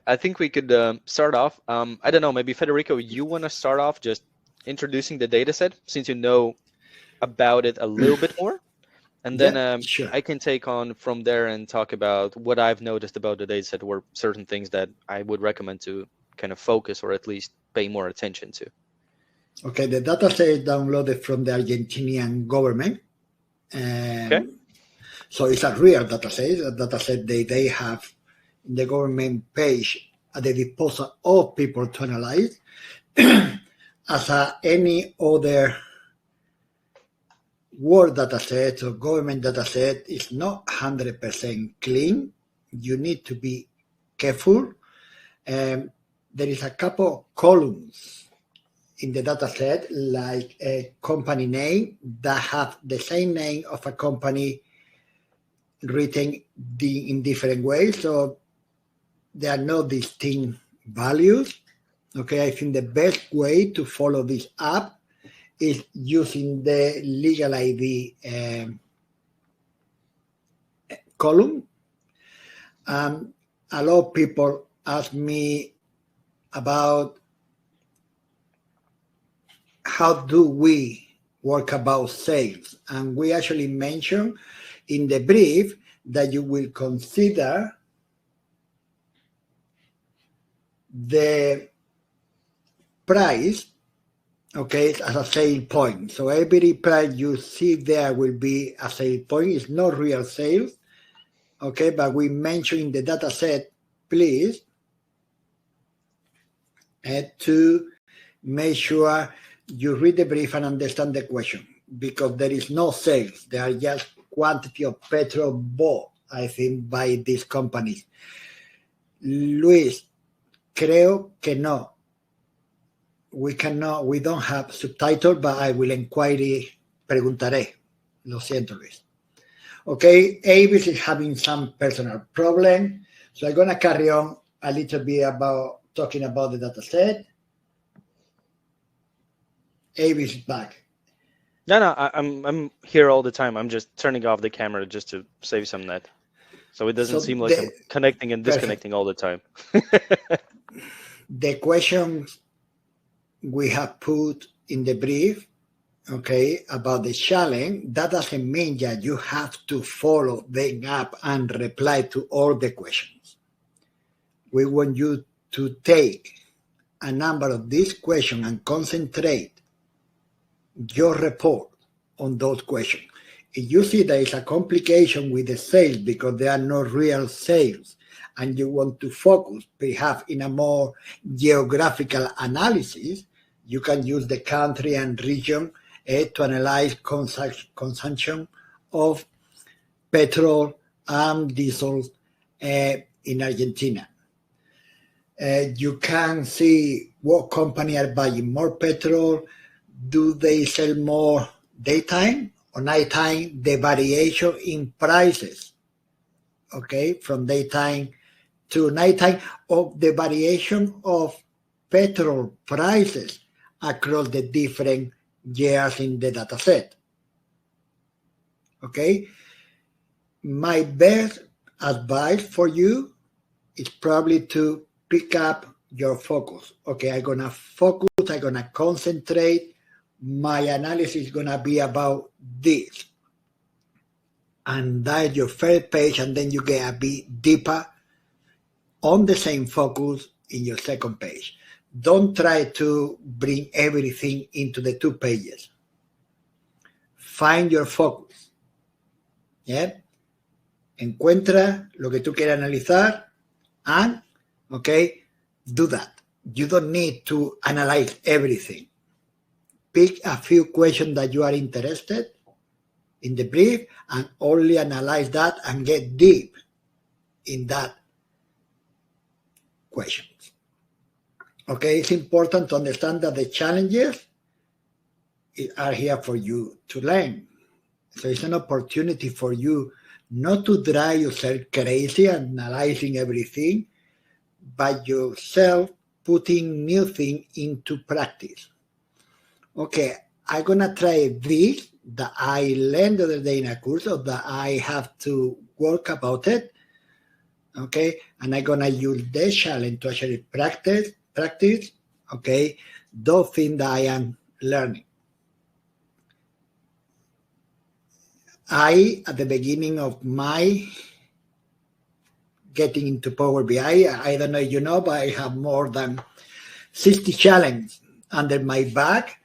I think we could start off. I don't know, maybe Federico, you want to start off just introducing the data set since you know about it a little bit more? And then Yeah, sure. I can take on from there and talk about what I've noticed about the data set or certain things that I would recommend to kind of focus or at least pay more attention to. Okay, the data set is downloaded from the Argentinian government. Okay. So it's a real data set, a data set they have in the government page at the disposal of people to analyze. As any other world data set or government data set is not 100% clean. You need to be careful. There is a couple of columns in the data set, like a company name that have the same name of a company written in different ways. So there are no distinct values. Okay, I think the best way to follow this up is using the legal ID column. A lot of people ask me about how do we work about sales, and we actually mentioned in the brief that you will consider the price, okay, as a sale point. So every price you see there will be a sale point. It's not real sales, okay, but we mentioned in the data set, please, to make sure you read the brief and understand the question, because there is no sales. There are just quantity of petrol bought, I think, by these companies. Luis, creo que no. We don't have subtitle, but I will preguntaré. Lo siento, Luis. Okay, Aivis is having some personal problem, so I'm going to carry on a little bit about talking about the data set. Aivis is back. No, I'm here all the time. I'm just turning off the camera just to save some net, so it doesn't seem like I'm connecting and disconnecting all the time. The questions we have put in the brief, okay, about the challenge, that doesn't mean that you have to follow them up and reply to all the questions. We want you to take a number of these questions and concentrate your report on those questions. If you see there is a complication with the sales because there are no real sales, and you want to focus perhaps in a more geographical analysis, you can use the country and region to analyze consumption of petrol and diesel in Argentina. You can see what company are buying more petrol. Do they sell more daytime or nighttime? The variation in prices, okay, from daytime to nighttime, of the variation of petrol prices across the different years in the data set. Okay, my best advice for you is probably to pick up your focus. Okay, I'm gonna focus, I'm gonna concentrate. My analysis is gonna be about this, and that's your first page, and then you get a bit deeper on the same focus in your second page. Don't try to bring everything into the 2 pages. Find your focus. Yeah? Encuentra lo que tú quieres analizar and, okay, do that. You don't need to analyze everything. Pick a few questions that you are interested in the brief and only analyze that and get deep in that questions. Okay, it's important to understand that the challenges are here for you to learn. So it's an opportunity for you not to drive yourself crazy analyzing everything, but yourself putting new things into practice. Okay, I'm going to try this that I learned the other day in a course, or that I have to work about it. okay? And I'm gonna use this challenge to actually practice, okay, those things that I am learning. At the beginning of my getting into Power BI, I don't know if you know, but I have more than 60 challenges under my back.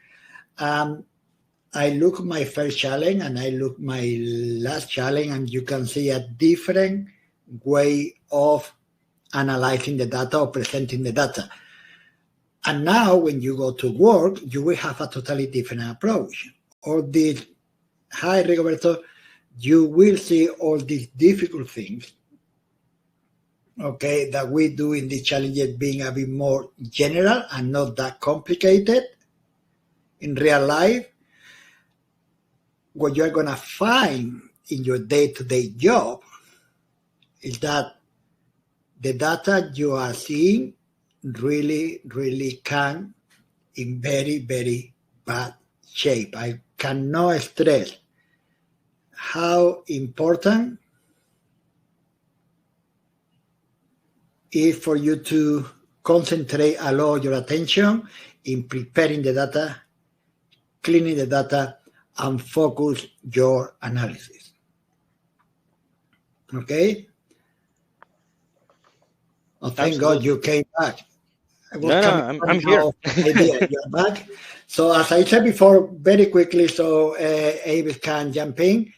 I look my first challenge and I look my last challenge, and you can see a different way of analyzing the data or presenting the data. And now when you go to work, you will have a totally different approach. All these, hi Rigoberto, you will see all these difficult things, okay, that we do in the challenges being a bit more general and not that complicated in real life. What you're going to find in your day-to-day job is that the data you are seeing really, really can in very, very bad shape. I cannot stress how important is for you to concentrate a lot of your attention in preparing the data, cleaning the data, and focus your analysis. Okay? Oh, thank God you came back. I'm here. Idea. You're back. So as I said before, very quickly, so Aivis can jump in.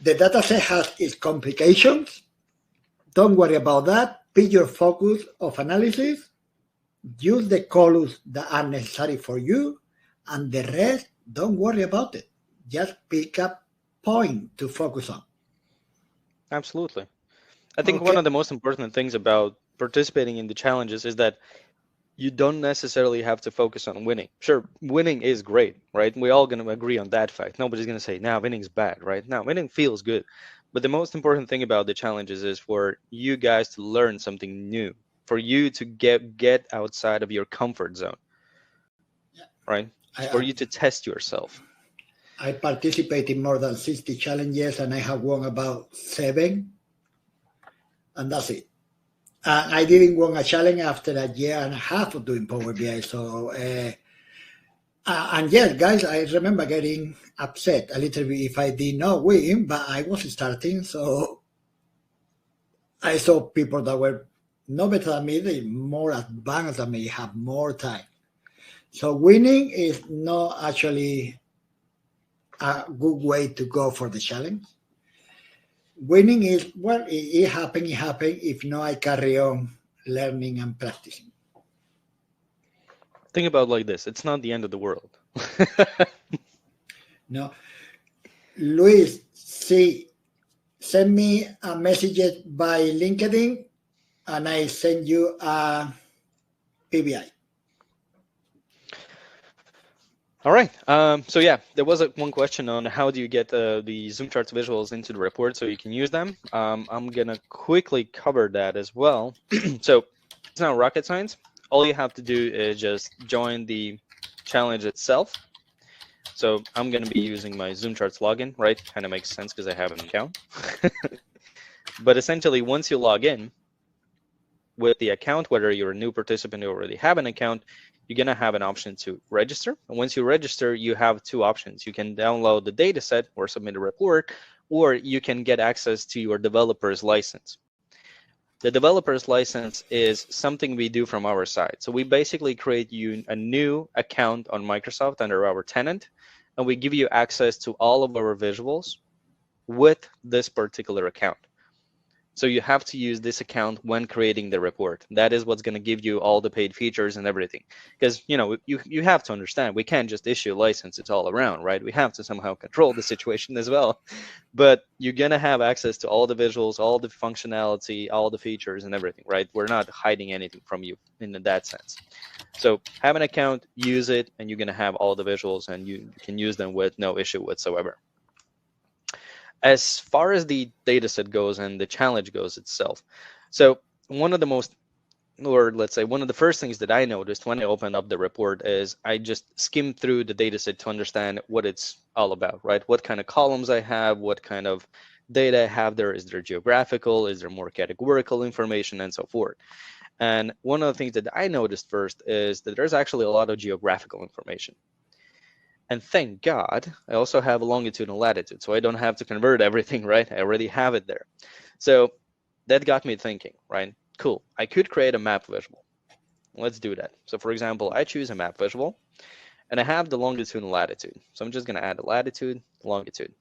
The data set has its complications. Don't worry about that. Pick your focus of analysis. Use the columns that are necessary for you, and the rest, don't worry about it. Just pick a point to focus on. Absolutely. I think one of the most important things about participating in the challenges is that you don't necessarily have to focus on winning. Sure, winning is great, right? We're all going to agree on that fact. Nobody's going to say, nah, winning's bad, right? No, winning feels good. But the most important thing about the challenges is for you guys to learn something new, for you to get outside of your comfort zone, right? For you to test yourself. I participate in more than 60 challenges, and I have won about 7, and that's it. I didn't win a challenge after a year and a half of doing Power BI. So, and yes, guys, I remember getting upset a little bit if I did not win, but I was starting, so I saw people that were no better than me, they more advanced than me, have more time. So winning is not actually a good way to go for the challenge. Winning is, well, it happened. If not, I carry on learning and practicing. Think about it like this. It's not the end of the world. No. Luis, see, send me a message by LinkedIn and I send you a PBI. All right. So yeah, there was one question on how do you get the ZoomCharts visuals into the report so you can use them. I'm going to quickly cover that as well. So it's not rocket science. All you have to do is just join the challenge itself. So I'm going to be using my ZoomCharts login, right? Kind of makes sense because I have an account. But essentially, once you log in with the account, whether you're a new participant or already have an account, you're going to have an option to register. And once you register, you have 2 options. You can download the data set or submit a report, or you can get access to your developer's license. The developer's license is something we do from our side. So we basically create you a new account on Microsoft under our tenant, and we give you access to all of our visuals with this particular account. So you have to use this account when creating the report. That is what's going to give you all the paid features and everything. Because, you know, you have to understand, we can't just issue licenses all around, right? We have to somehow control the situation as well. But you're going to have access to all the visuals, all the functionality, all the features and everything, right? We're not hiding anything from you in that sense. So have an account, use it, and you're going to have all the visuals, and you can use them with no issue whatsoever. As far as the dataset goes and the challenge goes itself, so one of the most, or let's say one of the first things that I noticed when I opened up the report is I just skimmed through the dataset to understand what it's all about, right? What kind of columns I have, what kind of data I have there? Is there geographical? Is there more categorical information, and so forth? And one of the things that I noticed first is that there's actually a lot of geographical information. And thank God, I also have longitude and latitude, so I don't have to convert everything, right? I already have it there. So that got me thinking, right? Cool, I could create a map visual. Let's do that. So for example, I choose a map visual, and I have the longitude and latitude. So I'm just gonna add a latitude, longitude.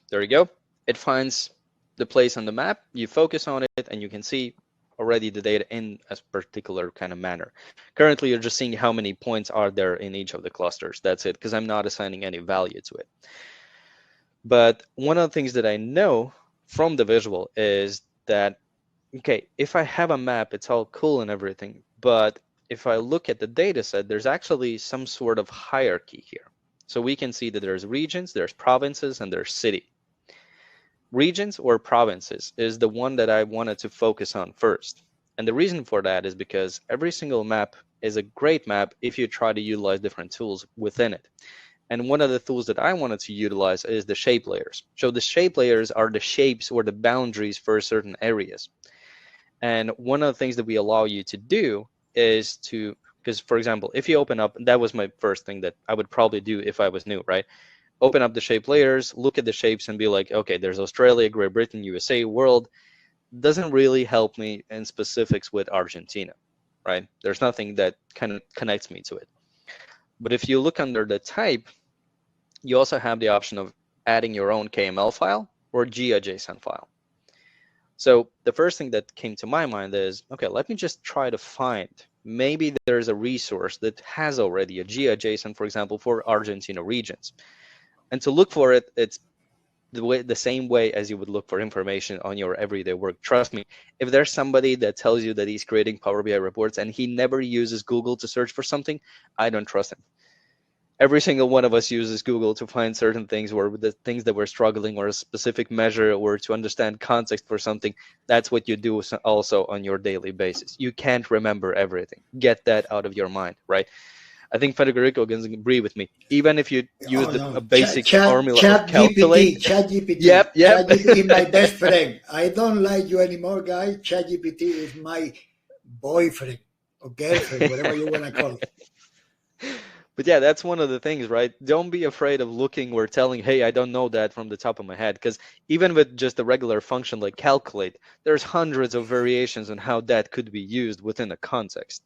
There you go. It finds the place on the map, you focus on it, and you can see already the data in a particular kind of manner. Currently, you're just seeing how many points are there in each of the clusters. That's it, because I'm not assigning any value to it. But one of the things that I know from the visual is that, okay, if I have a map, it's all cool and everything, but if I look at the data set, there's actually some sort of hierarchy here. So we can see that there's regions, there's provinces, and there's city. Regions or provinces is the one that I wanted to focus on first. And the reason for that is because every single map is a great map if you try to utilize different tools within it. And one of the tools that I wanted to utilize is the shape layers. So the shape layers are the shapes or the boundaries for certain areas. And one of the things that we allow you to do is to, because for example, if you open up, that was my first thing that I would probably do if I was new, right? Open up the shape layers, look at the shapes and be like, okay, there's Australia, Great Britain, USA, world. Doesn't really help me in specifics with Argentina, right? There's nothing that kind of connects me to it. But if you look under the type, you also have the option of adding your own KML file or GeoJSON file. So the first thing that came to my mind is, okay, let me just try to find, maybe there's a resource that has already a GeoJSON, for example, for Argentina regions. And to look for it, it's the same way as you would look for information on your everyday work. Trust me, if there's somebody that tells you that he's creating Power BI reports and he never uses Google to search for something, I don't trust him. Every single one of us uses Google to find certain things, or the things that we're struggling, or a specific measure, or to understand context for something. That's what you do also on your daily basis. You can't remember everything. Get that out of your mind, right? I think Federico can agree with me. Even if you use Oh no, a basic chat formula of calculate. Chat GPT. Yep. Chat GPT is my best friend. I don't like you anymore, guys. Chat GPT is my boyfriend or girlfriend, whatever you want to call it. But yeah, that's one of the things, right? Don't be afraid of looking or telling, hey, I don't know that from the top of my head. Because even with just a regular function like calculate, there's hundreds of variations on how that could be used within a context.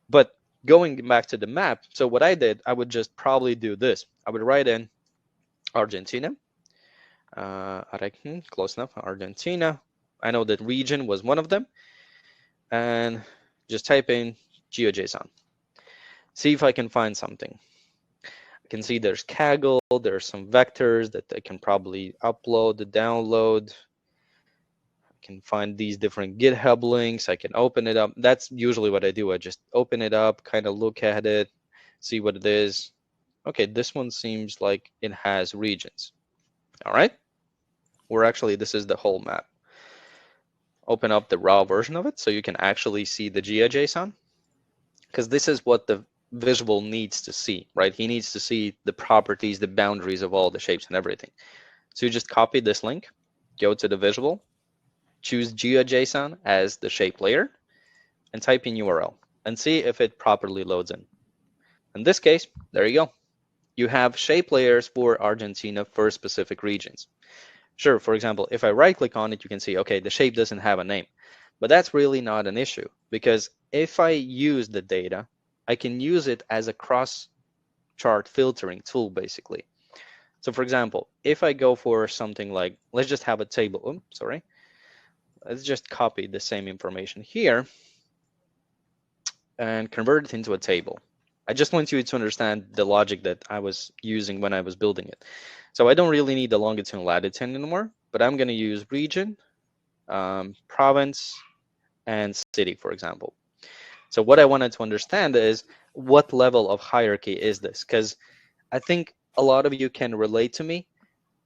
But going back to the map, so what I did, I would just probably do this. I would write in Argentina. Close enough, Argentina. I know that region was one of them. And just type in GeoJSON. See if I can find something. I can see there's Kaggle, there's some vectors that I can probably upload, download. I can find these different GitHub links. I can open it up. That's usually what I do. I just open it up, kind of look at it, see what it is. Okay, this one seems like it has regions. All right. This is the whole map. Open up the raw version of it so you can actually see the GeoJSON, because this is what the visual needs to see, right? He needs to see the properties, the boundaries of all the shapes and everything. So you just copy this link, go to the visual, choose GeoJSON as the shape layer, and type in URL and see if it properly loads in. In this case, there you go. You have shape layers for Argentina for specific regions. Sure, for example, if I right-click on it, you can see, okay, the shape doesn't have a name. But that's really not an issue, because if I use the data, I can use it as a cross-chart filtering tool, basically. So for example, if I go for something like, let's just have a table. Let's just copy the same information here and convert it into a table. I just want you to understand the logic that I was using when I was building it. So I don't really need the longitude and latitude anymore, but I'm going to use region, province, and city, for example. So what I wanted to understand is, what level of hierarchy is this? Because I think a lot of you can relate to me.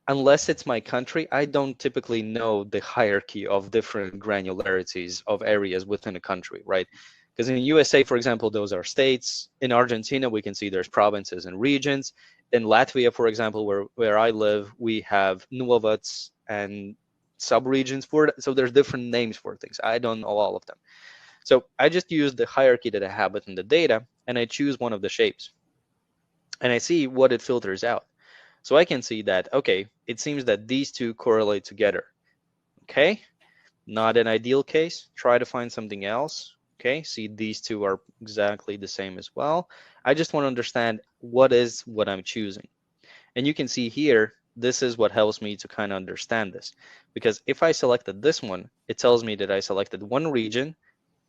Unless it's my country, I don't typically know the hierarchy of different granularities of areas within a country, right? Because in the USA, for example, those are states. In Argentina, we can see there's provinces and regions. in Latvia, for example, where I live, we have novads and subregions for it. So there's different names for things. I don't know all of them. So I just use the hierarchy that I have within the data, and I choose one of the shapes, and I see what it filters out. So I can see that, okay, it seems that these two correlate together. Okay, not an ideal case. Try to find something else. Okay, see these two are exactly the same as well. I just want to understand what I'm choosing. And you can see here, this is what helps me to kind of understand this. Because if I selected this one, it tells me that I selected one region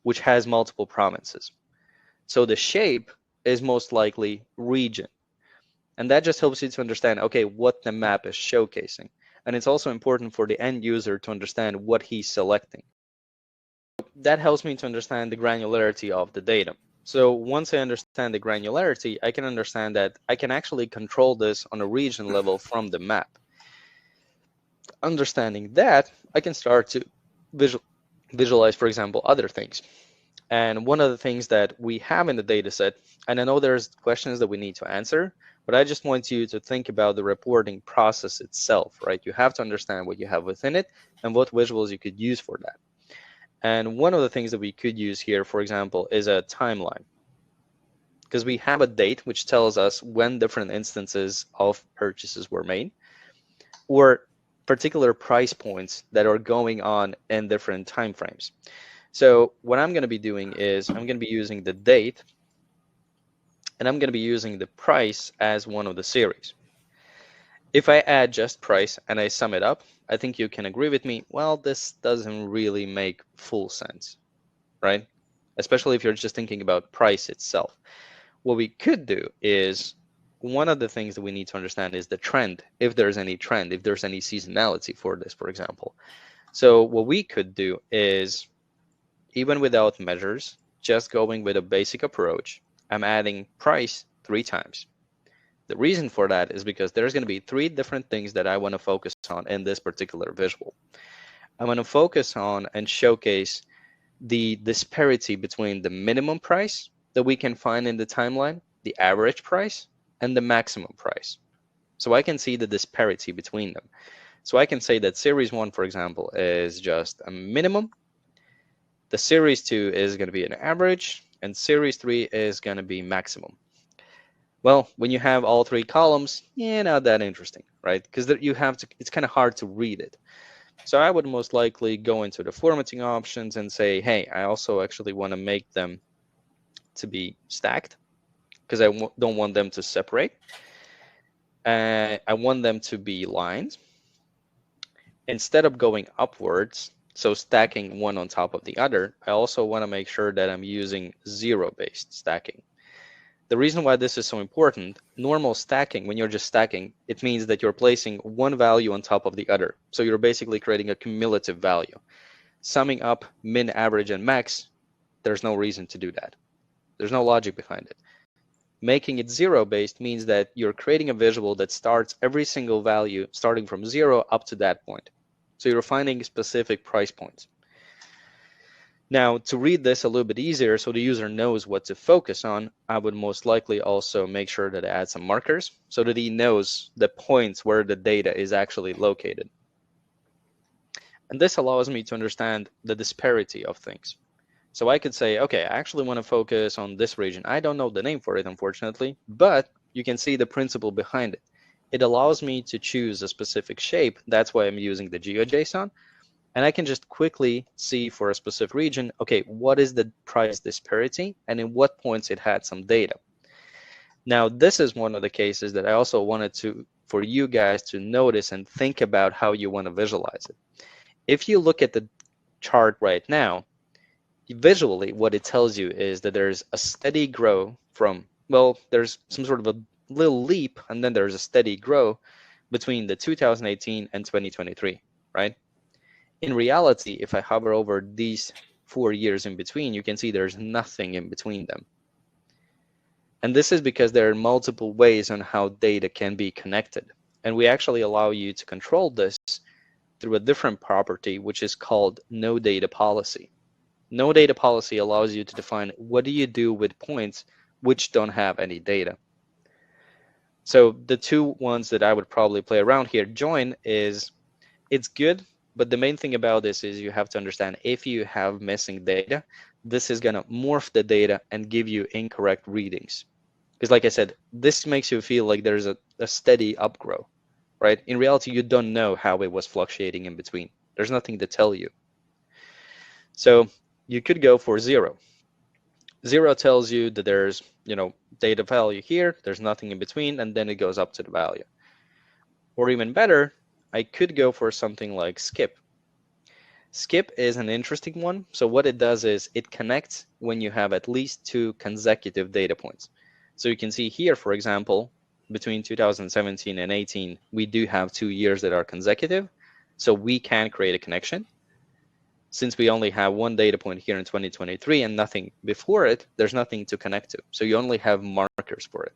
which has multiple provinces. So the shape is most likely region. And that just helps you to understand, okay, what the map is showcasing. And it's also important for the end user to understand what he's selecting. That helps me to understand the granularity of the data. So once I understand the granularity, I can understand that I can actually control this on a region level from the map. Understanding that, I can start to visualize, for example, other things. And one of the things that we have in the data set, and I know there's questions that we need to answer, but I just want you to think about the reporting process itself, right? You have to understand what you have within it and what visuals you could use for that. And one of the things that we could use here, for example, is a timeline. Because we have a date which tells us when different instances of purchases were made, or particular price points that are going on in different time frames. So what I'm going to be doing is I'm going to be using the date, and I'm going to be using the price as one of the series. If I add just price and I sum it up, I think you can agree with me, well, this doesn't really make full sense, right? Especially if you're just thinking about price itself. What we could do is, one of the things that we need to understand is the trend, if there's any trend, if there's any seasonality for this, for example. So what we could do is, even without measures, just going with a basic approach, I'm adding price 3 times. The reason for that is because there's going to be 3 different things that I want to focus on in this particular visual. I'm going to focus on and showcase the disparity between the minimum price that we can find in the timeline, the average price, and the maximum price. So I can see the disparity between them. So I can say that series 1, for example, is just a minimum. The series 2 is going to be an average, and series 3 is going to be maximum. Well, when you have all 3 columns, yeah, not that interesting, right? Because you have to, it's kind of hard to read it. So I would most likely go into the formatting options and say, hey, I also actually want to make them to be stacked because I don't want them to separate. I want them to be lines. Instead of going upwards, so stacking one on top of the other, I also want to make sure that I'm using zero-based stacking. The reason why this is so important, normal stacking, when you're just stacking, it means that you're placing one value on top of the other. So you're basically creating a cumulative value. Summing up min, average, and max, there's no reason to do that. There's no logic behind it. Making it zero-based means that you're creating a visual that starts every single value starting from 0 up to that point. So you're finding specific price points. Now, to read this a little bit easier so the user knows what to focus on, I would most likely also make sure that I add some markers so that he knows the points where the data is actually located. And this allows me to understand the disparity of things. So I could say, okay, I actually want to focus on this region. I don't know the name for it, unfortunately, but you can see the principle behind it. It allows me to choose a specific shape. That's why I'm using the GeoJSON. And I can just quickly see for a specific region, okay, what is the price disparity and in what points it had some data. Now, this is one of the cases that I also wanted for you guys to notice and think about how you want to visualize it. If you look at the chart right now, visually, what it tells you is that there's a steady grow from, well, there's some sort of a little leap, and then there's a steady grow between the 2018 and 2023, right? In reality, if I hover over these 4 years in between, you can see there's nothing in between them. And this is because there are multiple ways on how data can be connected. And we actually allow you to control this through a different property, which is called no data policy. No data policy allows you to define what do you do with points which don't have any data. So the two ones that I would probably play around here, join it's good, but the main thing about this is you have to understand if you have missing data, this is gonna morph the data and give you incorrect readings. Because like I said, this makes you feel like there's a steady upgrow, right? In reality, you don't know how it was fluctuating in between. There's nothing to tell you. So you could go for 0. 0 tells you that there's, data value here, there's nothing in between, and then it goes up to the value. Or even better, I could go for something like skip. Skip is an interesting one. So what it does is it connects when you have at least 2 consecutive data points. So you can see here, for example, between 2017 and 18, we do have 2 years that are consecutive. So we can create a connection. Since we only have 1 data point here in 2023 and nothing before it, there's nothing to connect to. So you only have markers for it.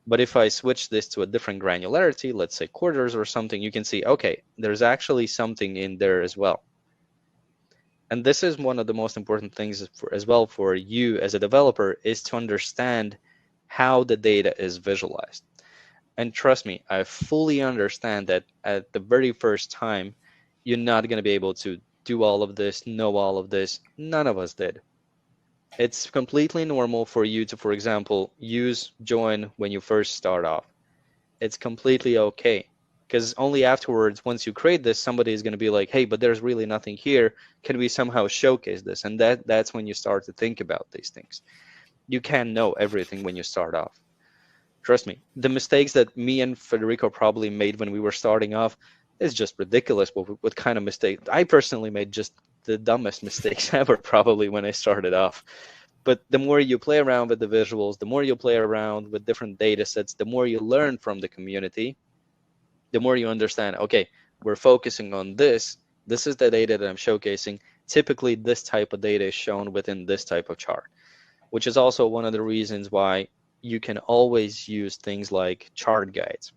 But if I switch this to a different granularity, let's say quarters or something, you can see, okay, there's actually something in there as well. And this is one of the most important things as well for you as a developer, is to understand how the data is visualized. And trust me, I fully understand that at the very first time, you're not going to be able to do all of this, know all of this. None of us did. It's completely normal for you to, for example, use join when you first start off. It's completely okay, because only afterwards, once you create this, somebody is going to be like, hey, but there's really nothing here. Can we somehow showcase this? And that's when you start to think about these things. You can't know everything when you start off. Trust me, the mistakes that me and Federico probably made when we were starting off is just ridiculous. What kind of mistake? I personally made just the dumbest mistakes ever probably when I started off. But the more you play around with the visuals, the more you play around with different data sets, the more you learn from the community, the more you understand, okay, we're focusing on this. This is the data that I'm showcasing. Typically, this type of data is shown within this type of chart, which is also one of the reasons why you can always use things like chart guides.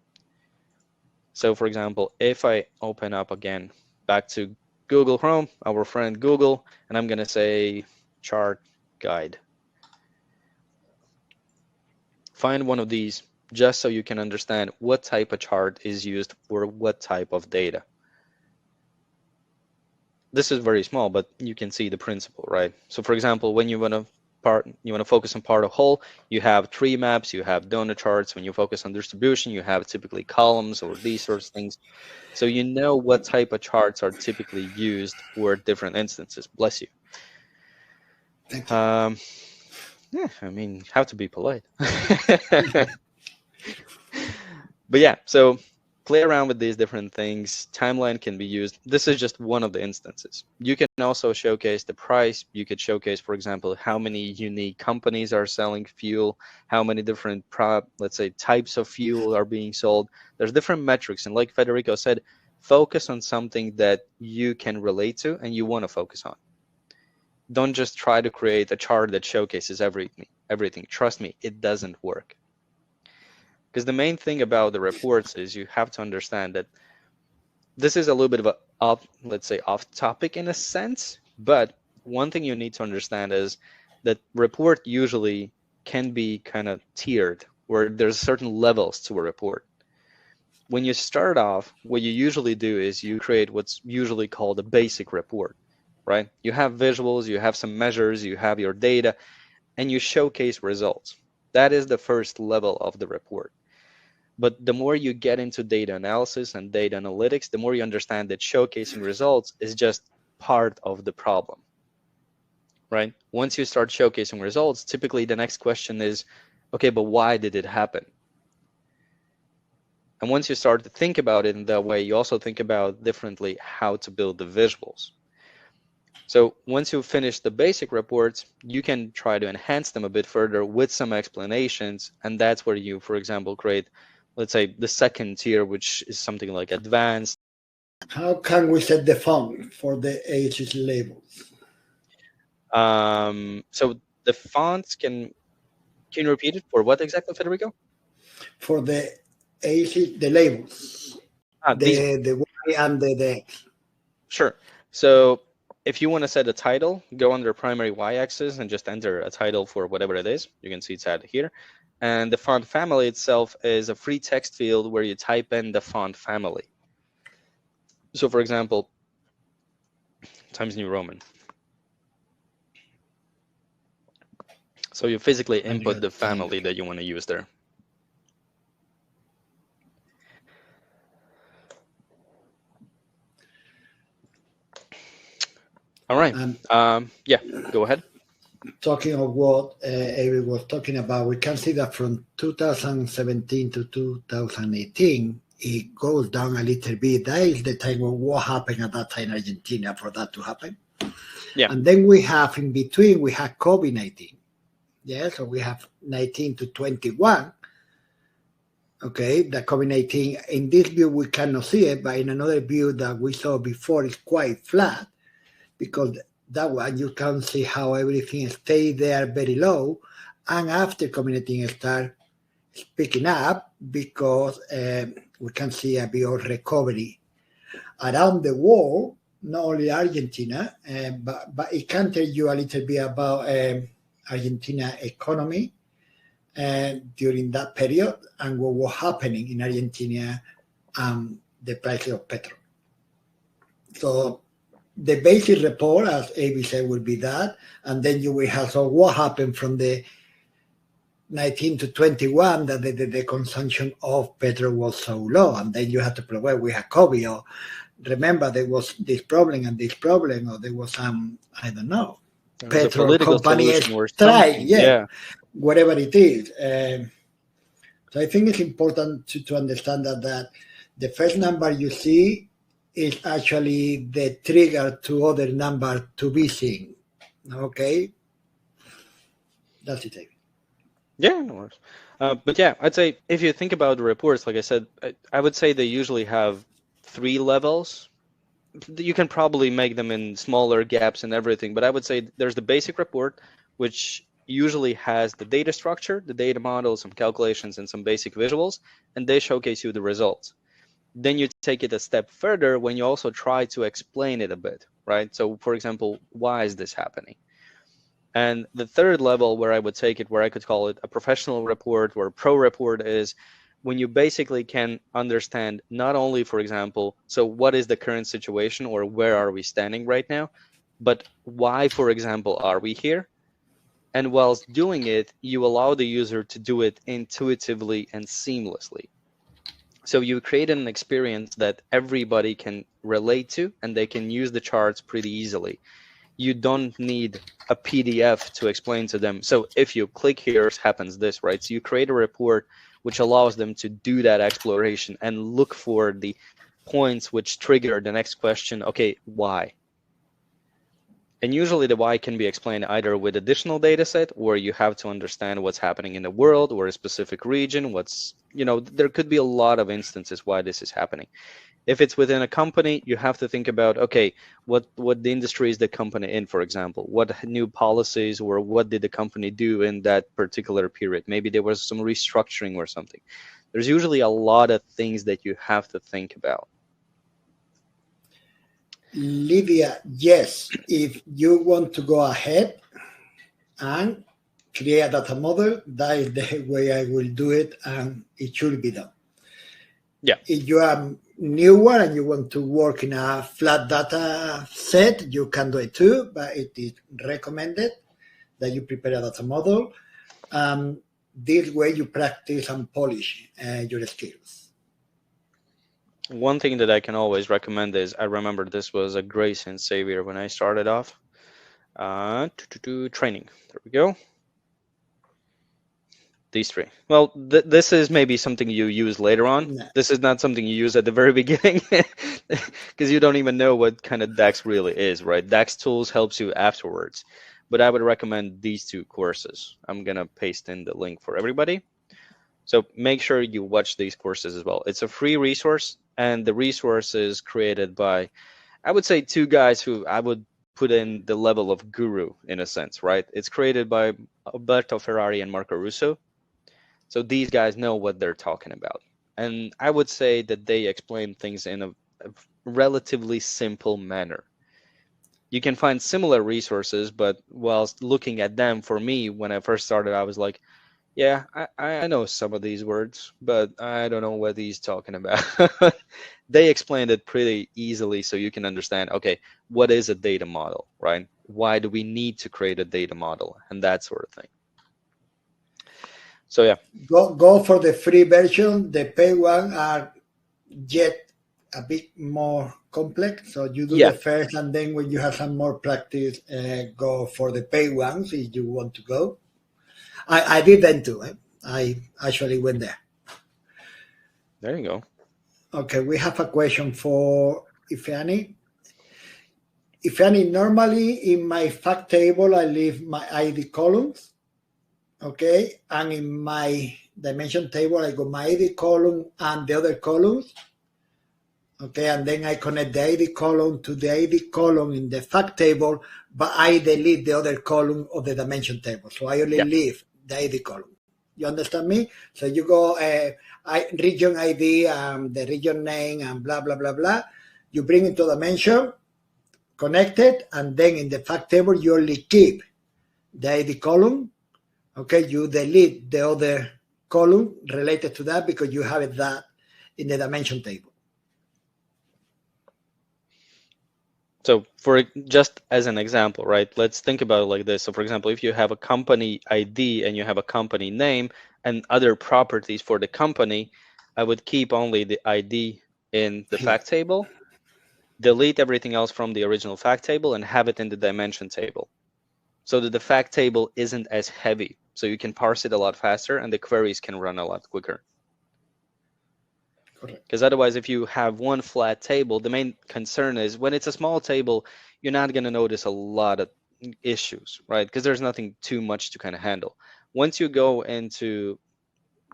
So for example, if I open up again back to Google Chrome, our friend Google, and I'm going to say chart guide. Find one of these just so you can understand what type of chart is used for what type of data. This is very small, but you can see the principle, right? So for example, when you want to focus on part of whole, you have tree maps, you have donut charts. When you focus on distribution, you have typically columns or these sorts of things. So you know what type of charts are typically used for different instances. Bless you. Thank you. Yeah, I mean, how to be polite. But yeah, so play around with these different things. Timeline can be used. This is just one of the instances. You can also showcase the price. You could showcase, for example, how many unique companies are selling fuel, how many different, let's say, types of fuel are being sold. There's different metrics. And like Federico said, focus on something that you can relate to and you want to focus on. Don't just try to create a chart that showcases everything. Trust me, it doesn't work. Because the main thing about the reports is you have to understand that this is a little bit of let's say, off topic in a sense, but one thing you need to understand is that report usually can be kind of tiered, where there's certain levels to a report. When you start off, what you usually do is you create what's usually called a basic report, right? You have visuals, you have some measures, you have your data, and you showcase results. That is the first level of the report. But the more you get into data analysis and data analytics, the more you understand that showcasing results is just part of the problem, right? Once you start showcasing results, typically the next question is, okay, but why did it happen? And once you start to think about it in that way, you also think about differently how to build the visuals. So once you finish the basic reports, you can try to enhance them a bit further with some explanations. And that's where you, for example, create, let's say, the second tier, which is something like advanced. How can we set the font for the ACE labels? So the fonts can you repeat it for what exactly, Federico? For the ACE, the labels, These, the Y and the X. sure. So if you want to set a title, go under primary y-axis and just enter a title for whatever it is. You can see it's added here. And the font family itself is a free text field where you type in the font family. So for example, Times New Roman. So you physically input the family that you want to use there. All right. Yeah, go ahead. Talking of what Aivis was talking about, we can see that from 2017 to 2018, it goes down a little bit. That is the time of what happened at that time in Argentina for that to happen. Yeah. And then we have in between, we have COVID-19. Yeah, so we have 19 to 21. Okay, the COVID-19, in this view, we cannot see it, but in another view that we saw before, it's quite flat, because that one you can see how everything stayed there very low, and after COVID-19 start picking up, because we can see a bit of recovery around the world, not only Argentina, but it can tell you a little bit about Argentina economy during that period and what was happening in Argentina and the price of petrol. So the basic report, as Aivis said, will be that, and then you will have so what happened from the 19 to 21 that the consumption of petrol was so low, and then you have to prove, well, we had COVID, or remember there was this problem and this problem, or there was some, I don't know, petrol company strike, yeah, whatever it is. So I think it's important to understand that the first number you see is actually the trigger to other number to be seen. Okay, that's it. Yeah, no worries. But yeah, I'd say if you think about the reports, like I said, I would say they usually have 3 levels. You can probably make them in smaller gaps and everything, but I would say there's the basic report, which usually has the data structure, the data model, some calculations, and some basic visuals, and they showcase you the results. Then you take it a step further when you also try to explain it a bit, right? So for example, why is this happening? And the third level where I would take it, where I could call it a professional report or a pro report, is when you basically can understand not only, for example, so what is the current situation or where are we standing right now, but why, for example, are we here? And whilst doing it, you allow the user to do it intuitively and seamlessly. So you create an experience that everybody can relate to and they can use the charts pretty easily. You don't need a PDF to explain to them. So if you click here, happens this, right? So you create a report which allows them to do that exploration and look for the points which trigger the next question. Okay, why? And usually the why can be explained either with additional data set, or you have to understand what's happening in the world or a specific region. There could be a lot of instances why this is happening. If it's within a company, you have to think about, okay, what the industry is the company in, for example, what new policies or what did the company do in that particular period? Maybe there was some restructuring or something. There's usually a lot of things that you have to think about. Lydia, yes, if you want to go ahead and create a data model, that is the way I will do it, and it should be done. Yeah. If you are newer and you want to work in a flat data set, you can do it too, but it is recommended that you prepare a data model. This way you practice and polish your skills. One thing that I can always recommend is, I remember this was a grace and savior when I started off. Training. There we go. These 3. Well, this is maybe something you use later on. No. This is not something you use at the very beginning because you don't even know what kind of DAX really is, right? DAX tools helps you afterwards. But I would recommend these 2 courses. I'm going to paste in the link for everybody. So make sure you watch these courses as well. It's a free resource, and the resource is created by, I would say, 2 guys who I would put in the level of guru in a sense, right? It's created by Alberto Ferrari and Marco Russo. So these guys know what they're talking about. And I would say that they explain things in a relatively simple manner. You can find similar resources, but whilst looking at them, for me, when I first started, I was like, yeah, I know some of these words, but I don't know what he's talking about. They explained it pretty easily so you can understand, okay, what is a data model, right? Why do we need to create a data model and that sort of thing. So yeah. Go for the free version. The paid one are yet a bit more complex. So you do Yeah, the first, and then when you have some more practice, go for the paid ones if you want to go. I did them too. I actually went there. there you go. Okay, we have a question for Ifeani. Ifeani, normally in my fact table, I leave my ID columns. Okay, and in my dimension table, I go my ID column and the other columns. Okay, and then I connect the ID column to the ID column in the fact table, but I delete the other column of the dimension table. So I only Yeah. leave the ID column. You understand me? So you go region ID, the region name, and blah, blah, blah, blah. You bring it to dimension, connect it, and then in the fact table, you only keep the ID column. Okay, you delete the other column related to that because you have it that in the dimension table. So for just as an example, right, let's think about it like this. So for example, if you have a company ID and you have a company name and other properties for the company, I would keep only the ID in the Here. fact table, delete everything else from the original fact table, and have it in the dimension table, so that the fact table isn't as heavy. So you can parse it a lot faster and the queries can run a lot quicker. Correct. Because otherwise, if you have one flat table, the main concern is when it's a small table, you're not going to notice a lot of issues, right? Because there's nothing too much to kind of handle. Once you go into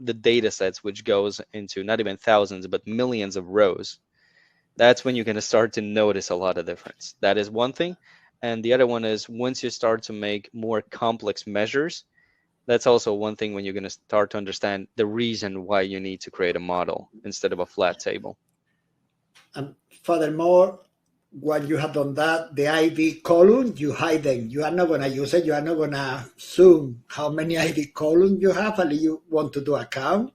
the data sets, which goes into not even thousands, but millions of rows, that's when you're going to start to notice a lot of difference. That is one thing. And the other one is once you start to make more complex measures, that's also one thing when you're going to start to understand the reason why you need to create a model instead of a flat table. And furthermore, when you have done that, the ID column, you hide them. You are not going to use it. You are not going to zoom how many ID columns you have, and you want to do a count.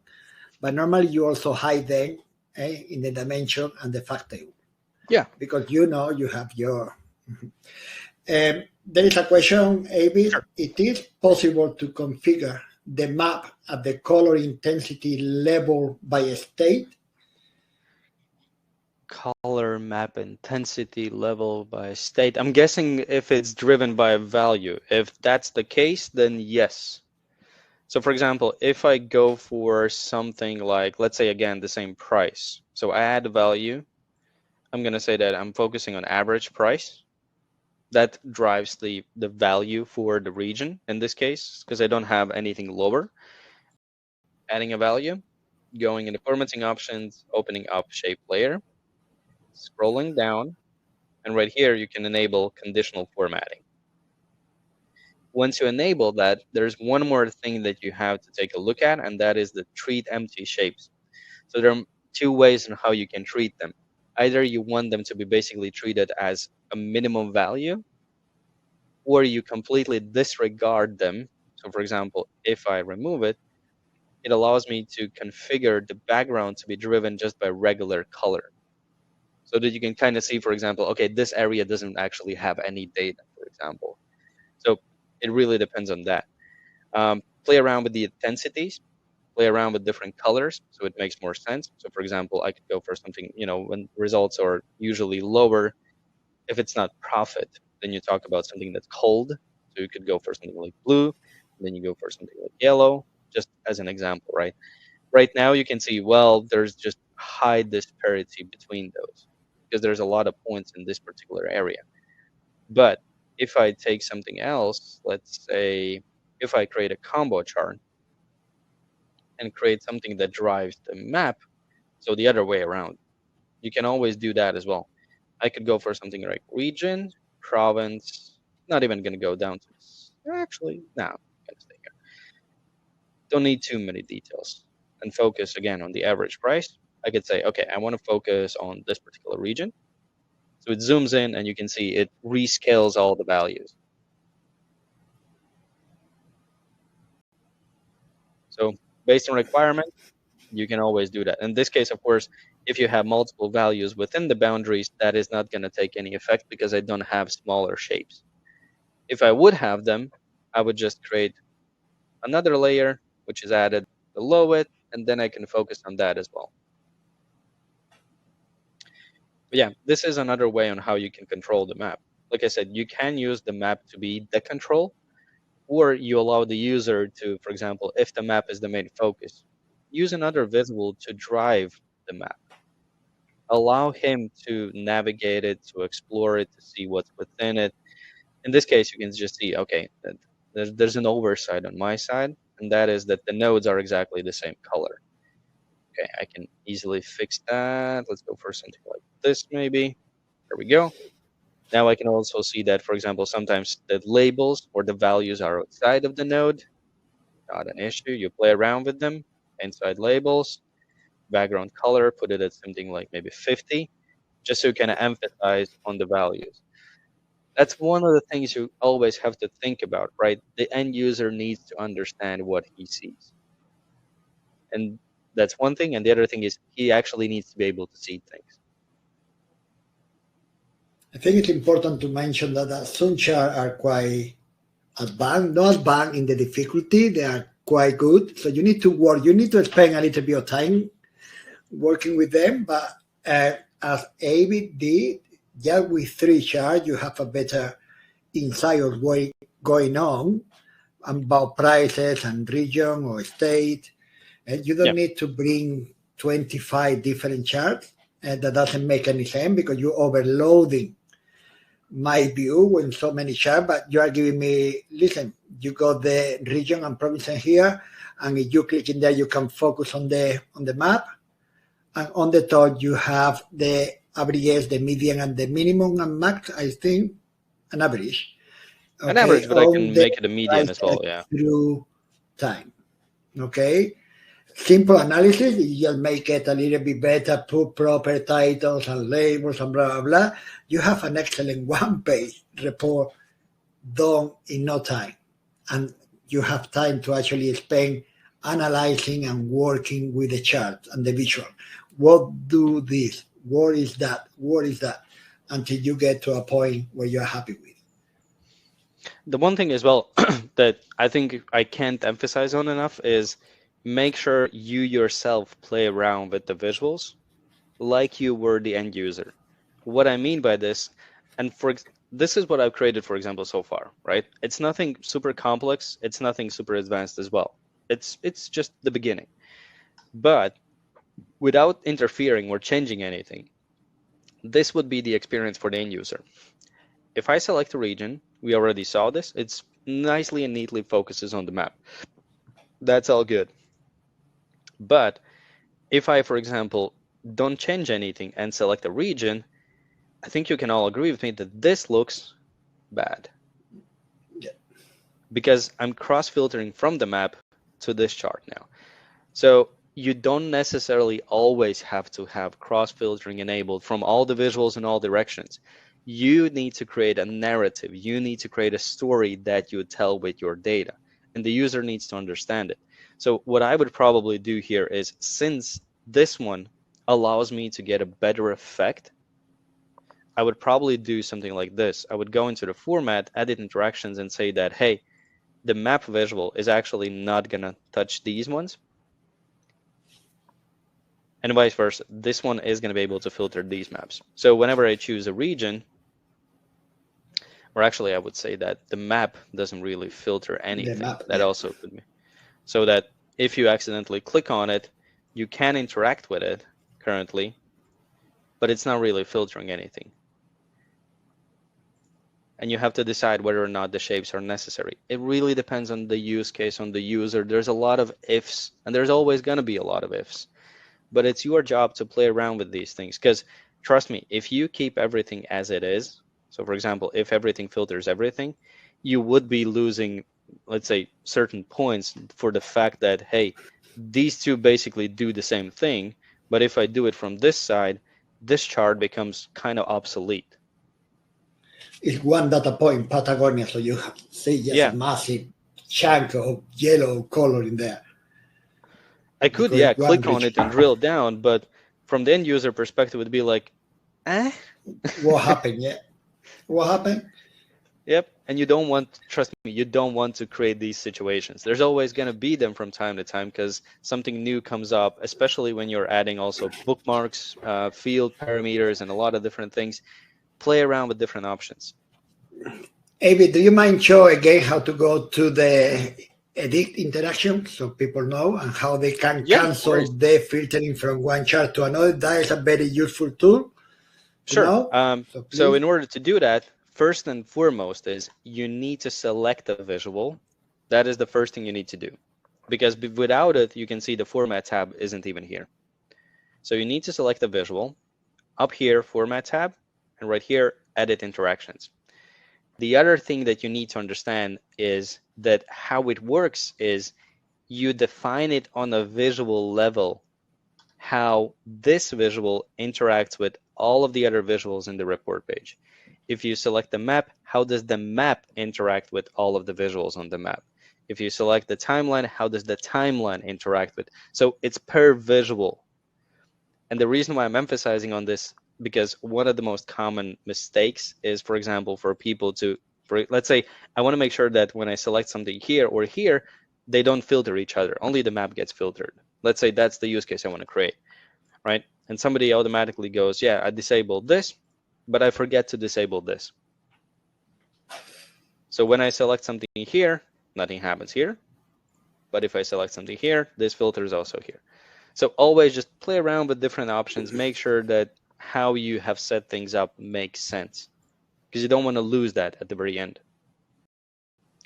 But normally you also hide them in the dimension and the fact table. Yeah. Because you know you have your. There is a question, Aivis. Sure. It is possible to configure the map at the color intensity level by state. Color map intensity level by state. I'm guessing if it's driven by a value. If that's the case, then yes. So for example, if I go for something like, let's say again, the same price. So I add a value. I'm going to say that I'm focusing on average price. That drives the value for the region in this case, because I don't have anything lower. Adding a value, going into formatting options, opening up shape layer, scrolling down, and right here you can enable conditional formatting. Once you enable that, there's one more thing that you have to take a look at, and that is the treat empty shapes. So there are two ways on how you can treat them. Either you want them to be basically treated as a minimum value, or you completely disregard them. So for example, if I remove it, it allows me to configure the background to be driven just by regular color. So that you can kind of see, for example, okay, this area doesn't actually have any data, for example. So it really depends on that. Play around with the intensities, play around with different colors, so it makes more sense. So for example, I could go for something, when results are usually lower, if it's not profit, then you talk about something that's cold. So you could go for something like blue, and then you go for something like yellow, just as an example, right? Right now you can see, well, there's just high disparity between those because there's a lot of points in this particular area. But if I take something else, let's say if I create a combo chart and create something that drives the map, so the other way around, you can always do that as well. I could go for something like region, province, not even going to go down to this. Actually, no, I'm going to stay here. Don't need too many details and focus again on the average price. I could say, okay, I want to focus on this particular region. So it zooms in, and you can see it rescales all the values. So based on requirement, you can always do that. In this case, of course, if you have multiple values within the boundaries, that is not going to take any effect because I don't have smaller shapes. If I would have them, I would just create another layer, which is added below it, and then I can focus on that as well. But yeah, this is another way on how you can control the map. Like I said, you can use the map to be the control, or you allow the user to, for example, if the map is the main focus, use another visual to drive the map. Allow him to navigate it, to explore it, to see what's within it. In this case, you can just see, okay, that there's an oversight on my side, and that is that the nodes are exactly the same color. Okay, I can easily fix that. Let's go for something like this, maybe. There we go. Now I can also see that, for example, sometimes the labels or the values are outside of the node. Not an issue. You play around with them. Inside labels, background color, put it at something like maybe 50, just so you can emphasize on the values. That's one of the things you always have to think about, right? The end user needs to understand what he sees. And that's one thing. And the other thing is he actually needs to be able to see things. I think it's important to mention that the ZoomCharts are quite advanced, not advanced in the difficulty. They are quite good. So you need to work. You need to spend a little bit of time working with them. But as Aivis did, just with 3 charts, you have a better insight of what going on about prices and region or state. And you don't need to bring 25 different charts. And that doesn't make any sense because you're overloading my view with so many charts. But you are giving me, listen, you got the region and province here, and if you click in there, you can focus on the map. And on the top, you have the average, the median, and the minimum and max, I think, an average. Okay, an average, but I can make it a median as well, yeah. Through time, okay? Simple analysis, you just make it a little bit better, put proper titles and labels and blah, blah, blah. You have an excellent one-page report done in no time. And you have time to actually spend analyzing and working with the chart and the visual. What do this? What is that? What is that? Until you get to a point where you're happy with. The one thing as well that I think I can't emphasize on enough is make sure you yourself play around with the visuals like you were the end user. What I mean by this, and this is what I've created, for example, so far, right? It's nothing super complex. It's nothing super advanced as well. It's just the beginning. But without interfering or changing anything, this would be the experience for the end user. If I select a region, we already saw this, it's nicely and neatly focuses on the map. That's all good. But if I, for example, don't change anything and select a region, I think you can all agree with me that this looks bad. Yeah. Because I'm cross-filtering from the map to this chart now. So you don't necessarily always have to have cross-filtering enabled from all the visuals in all directions. You need to create a narrative. You need to create a story that you tell with your data, and the user needs to understand it. So what I would probably do here is, since this one allows me to get a better effect, I would probably do something like this. I would go into the format, edit interactions, and say that, hey, the map visual is actually not going to touch these ones. And vice versa. This one is going to be able to filter these maps. So whenever I choose a region, or actually I would say that the map doesn't really filter anything. That also could be. So that if you accidentally click on it, you can interact with it currently, but it's not really filtering anything. And you have to decide whether or not the shapes are necessary. It really depends on the use case, on the user. There's a lot of ifs, and there's always going to be a lot of ifs. But it's your job to play around with these things, because trust me, if you keep everything as it is, so for example, if everything filters everything, you would be losing, let's say, certain points for the fact that, hey, these two basically do the same thing, but if I do it from this side, this chart becomes kind of obsolete. It's one data point, Patagonia, so you see just a massive chunk of yellow color in there. I could, because it's one click on region. it and drill down, but from the end user perspective, it would be like, eh? What happened? Yeah. What happened? Yep. And you don't want, trust me, you don't want to create these situations. There's always going to be them from time to time because something new comes up, especially when you're adding also bookmarks, field parameters, and a lot of different things. Play around with different options. Aivis, do you mind show again how to go to the edit interaction so people know and how they can cancel the filtering from one chart to another? That is a very useful tool. Sure. So in order to do that, first and foremost is you need to select a visual. That is the first thing you need to do, because without it, you can see the format tab isn't even here. So you need to select a visual. Up here, format tab, and right here, edit interactions. The other thing that you need to understand is that how it works is you define it on a visual level, how this visual interacts with all of the other visuals in the report page. If you select the map, how does the map interact with all of the visuals on the map? If you select the timeline, how does the timeline interact with? So it's per visual. And the reason why I'm emphasizing on this, because one of the most common mistakes is, for example, for people to, let's say, I want to make sure that when I select something here or here, they don't filter each other. Only the map gets filtered. Let's say that's the use case I want to create, right? And somebody automatically goes, yeah, I disabled this, but I forget to disable this. So when I select something here, nothing happens here. But if I select something here, this filter is also here. So always just play around with different options. Make sure that how you have set things up makes sense, because you don't want to lose that at the very end.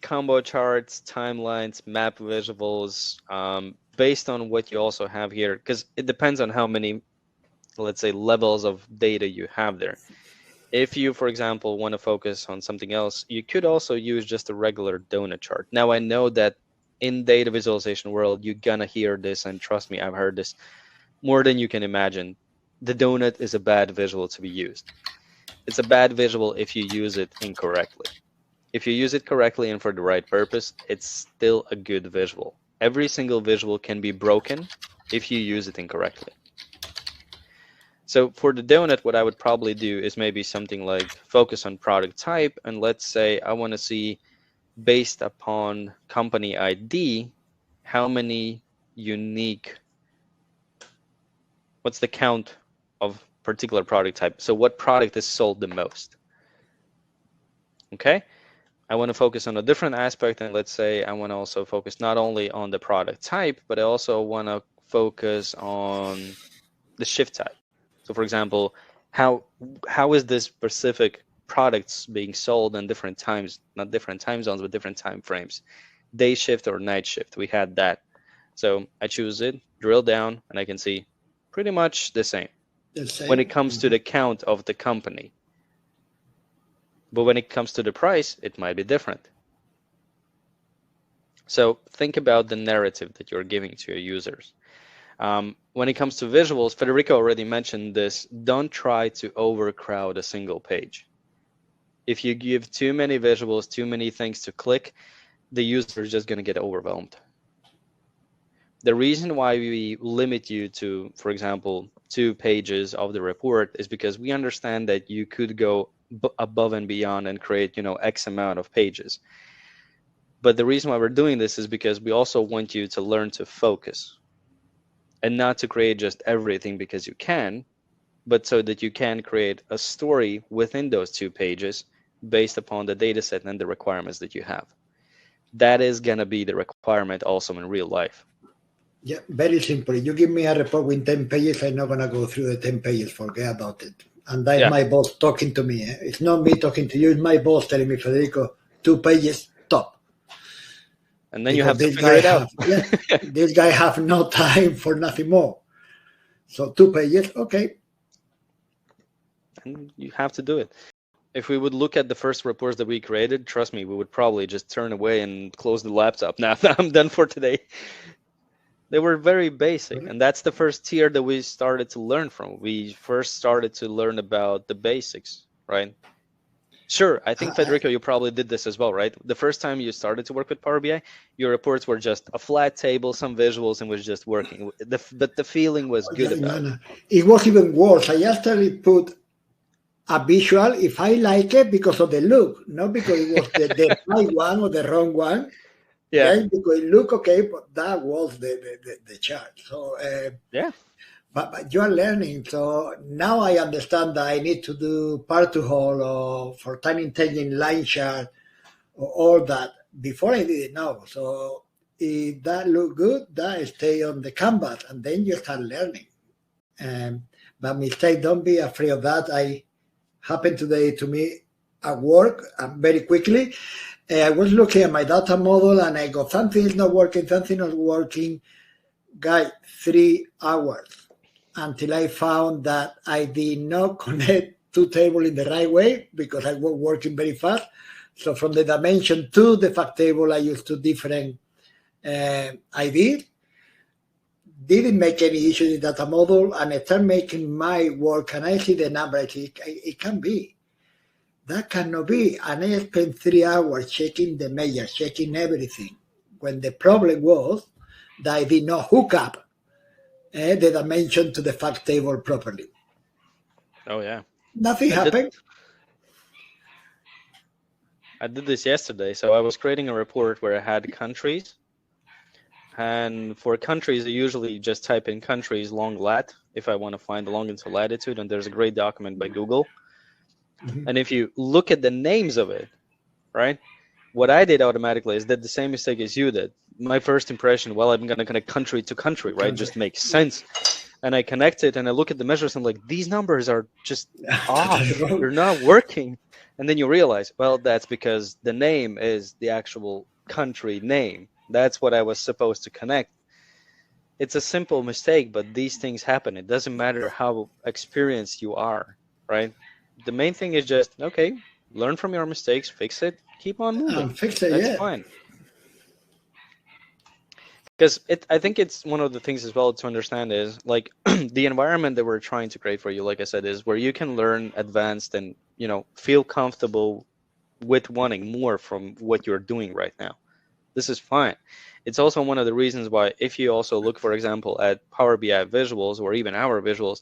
Combo charts, timelines, map visuals, based on what you also have here, because it depends on how many, let's say, levels of data you have there. If you, for example, want to focus on something else, you could also use just a regular donut chart. Now, I know that in data visualization world, you're gonna hear this, and trust me, I've heard this more than you can imagine. The donut is a bad visual to be used. It's a bad visual if you use it incorrectly. If you use it correctly and for the right purpose, it's still a good visual. Every single visual can be broken if you use it incorrectly. So for the donut, what I would probably do is maybe something like focus on product type. And let's say I want to see, based upon company ID, how many unique, what's the count of particular product type? So what product is sold the most? Okay. I want to focus on a different aspect. And let's say I want to also focus not only on the product type, but I also want to focus on the shift type. So for example, how is this specific products being sold in different times, not different time zones, but different time frames, day shift or night shift? We had that. So I choose it, drill down, and I can see pretty much the same when it comes to the count of the company. But when it comes to the price, it might be different. So think about the narrative that you're giving to your users. When it comes to visuals, Federico already mentioned this. Don't try to overcrowd a single page. If you give too many visuals, too many things to click, the user is just going to get overwhelmed. The reason why we limit you to, for example, 2 pages of the report is because we understand that you could go above and beyond and create, X amount of pages. But the reason why we're doing this is because we also want you to learn to focus and not to create just everything because you can, but so that you can create a story within those 2 pages based upon the data set and the requirements that you have. That is going to be the requirement also in real life. Yeah, very simple. You give me a report with 10 pages, I'm not going to go through the 10 pages, forget about it. And that's my boss talking to me. It's not me talking to you, it's my boss telling me, Federico, 2 pages, top. And then you have to figure it out. This guy have no time for nothing more. So 2 pages, okay. And you have to do it. If we would look at the first reports that we created, trust me, we would probably just turn away and close the laptop. Now I'm done for today. They were very basic, and that's the first tier that we started to learn from. We first started to learn about the basics, right? Sure. I think, Federico, you probably did this as well, right? The first time you started to work with Power BI, your reports were just a flat table, some visuals, and was just working. But the feeling was good about it. It was even worse. I actually put a visual if I like it because of the look, not because it was the right one or the wrong one. Yeah. Just because it looked okay, but that was the chart. So Yeah. But you are learning. So now I understand that I need to do part to whole or for time intelligent line chart or all that. Before I did it now. So if that look good, that stay on the canvas and then you start learning. But mistake, don't be afraid of that. I happened today to me at work very quickly. I was looking at my data model and I go, something is not working, something not working. Guy, 3 hours until I found that I did not connect two tables in the right way because I was working very fast. So from the dimension to the fact table, I used two different IDs. Didn't make any issue in the data model, and I start making my work, and I see the number. I think it can be. That cannot be. And I spent 3 hours checking the measures, checking everything, when the problem was that I did not hook up the dimension to the fact table properly. Oh, yeah. Nothing happened. I did this yesterday. So I was creating a report where I had countries. And for countries, I usually just type in countries long lat if I want to find the longitude latitude. And there's a great document by Google. Mm-hmm. And if you look at the names of it, right, what I did automatically is that the same mistake as you did. My first impression, well, I'm going to connect country to country, right? Just makes sense. And I connect it and I look at the measures and I'm like, these numbers are just off. They're not working. And then you realize, well, that's because the name is the actual country name. That's what I was supposed to connect. It's a simple mistake, but these things happen. It doesn't matter how experienced you are, right? The main thing is just, okay, learn from your mistakes, fix it, keep on moving. Fix it, that's fine. Because I think it's one of the things as well to understand is like the environment that we're trying to create for you, like I said, is where you can learn advanced and, you know, feel comfortable with wanting more from what you're doing right now. This is fine. It's also one of the reasons why if you also look, for example, at Power BI visuals or even our visuals,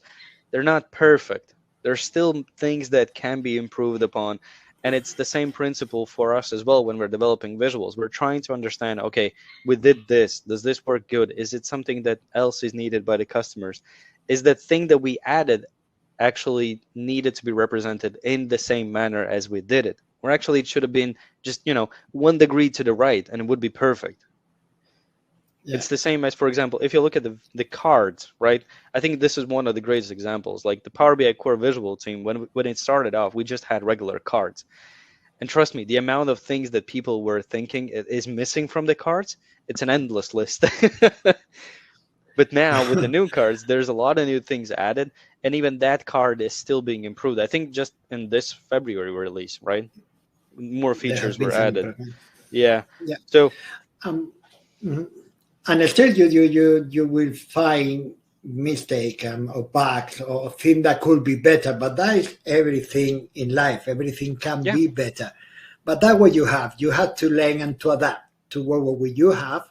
they're not perfect. There's still things that can be improved upon. And it's the same principle for us as well when we're developing visuals. We're trying to understand, okay, we did this. Does this work good? Is it something that else is needed by the customers? Is that thing that we added actually needed to be represented in the same manner as we did it? Or actually it should have been just, you know, 1 degree to the right and it would be perfect. Yeah. It's the same as, for example, if you look at the cards, right? I think this is one of the greatest examples. Like the Power BI core visual team, when it started off, we just had regular cards. And trust me, the amount of things that people were thinking is missing from the cards, it's an endless list. But now with the new cards, there's a lot of new things added. And even that card is still being improved. I think just in this February release, right? More features were added. Yeah. So and still you will find mistake or bugs or things that could be better, but that is everything in life. Everything can be better, but that's what you have to learn and to adapt to what you have,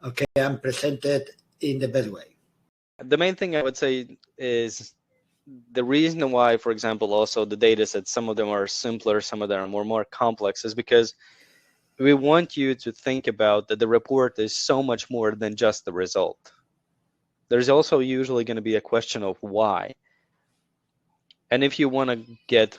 okay, and present it in the best way. The main thing I would say is the reason why, for example, also the data sets, some of them are simpler, some of them are more complex, is because we want you to think about that the report is so much more than just the result. There's also usually going to be a question of why. And if you want to get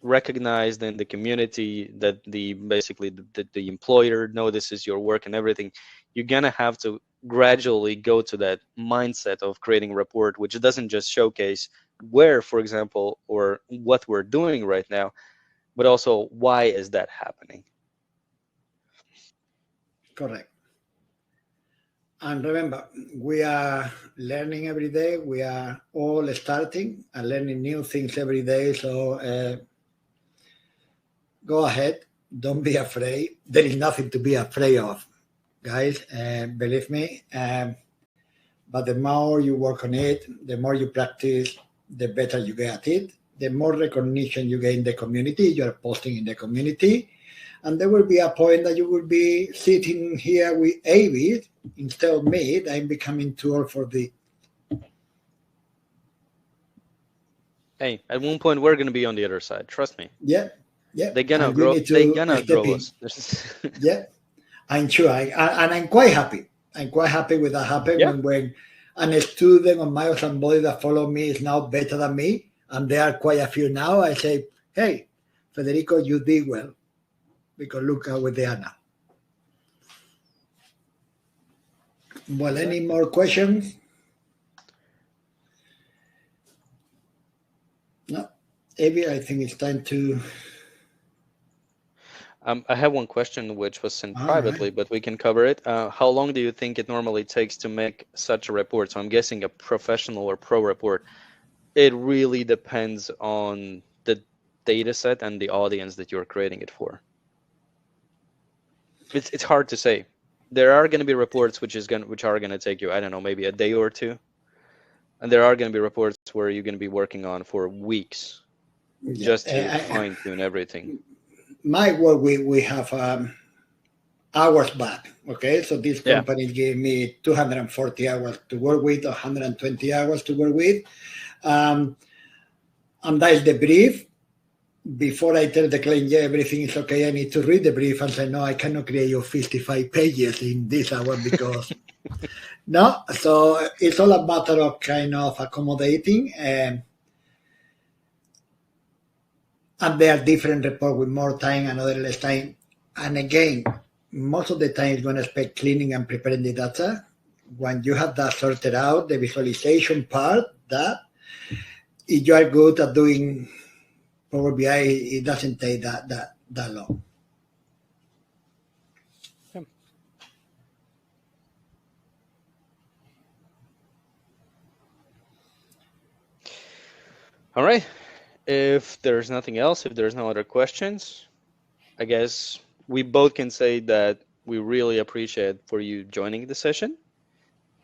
recognized in the community, that basically the employer notices your work and everything, you're going to have to gradually go to that mindset of creating a report, which doesn't just showcase where, for example, or what we're doing right now, but also why is that happening. Correct. And remember, we are learning every day. We are all starting and learning new things every day. So go ahead. Don't be afraid. There is nothing to be afraid of, guys. Believe me. But the more you work on it, the more you practice, the better you get at it. the more recognition you get in the community. You're posting in the community. And there will be a point that you will be sitting here with Aivis instead of me. That I'm becoming too old for the. Hey, at one point we're gonna be on the other side. Trust me. Yeah. They're gonna grow. They're gonna outgrow us. Yeah, I'm sure. And I'm quite happy. I'm quite happy with that happening when a student of mine or somebody that follow me is now better than me, and there are quite a few now. I say, hey, Federico, you did well, because look at where they are now. Well, any more questions? No. Maybe I think it's time to. I have one question which was sent privately, but we can cover it. How long do you think it normally takes to make such a report? So I'm guessing a professional or pro report. It really depends on the data set and the audience that you're creating it for. It's hard to say. There are going to be reports which are going to take you, I don't know, maybe a day or two. And there are going to be reports where you're going to be working on for weeks just to fine tune everything. My work, we have hours back. Okay, so this company gave me 240 hours to work with, 120 hours to work with, and that is the brief. Before I tell the client, everything is okay, I need to read the brief and say, no, I cannot create you 55 pages in this hour because no. So it's all a matter of kind of accommodating. And there are different reports with more time and other less time. And again, most of the time you're going to expect cleaning and preparing the data. When you have that sorted out, the visualization part, that if you are good at doing Power BI, it doesn't take that long. Yeah. All right. If there's nothing else, if there's no other questions, I guess we both can say that we really appreciate for you joining the session.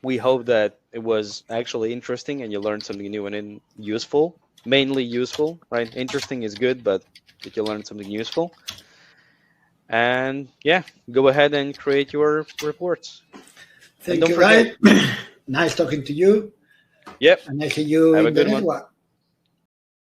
We hope that it was actually interesting and you learned something new and useful, mainly useful, right? Interesting is good, but that you learned something useful. And yeah, go ahead and create your reports. Thank you, guys. Nice talking to you. Yep. And I see you in the next one.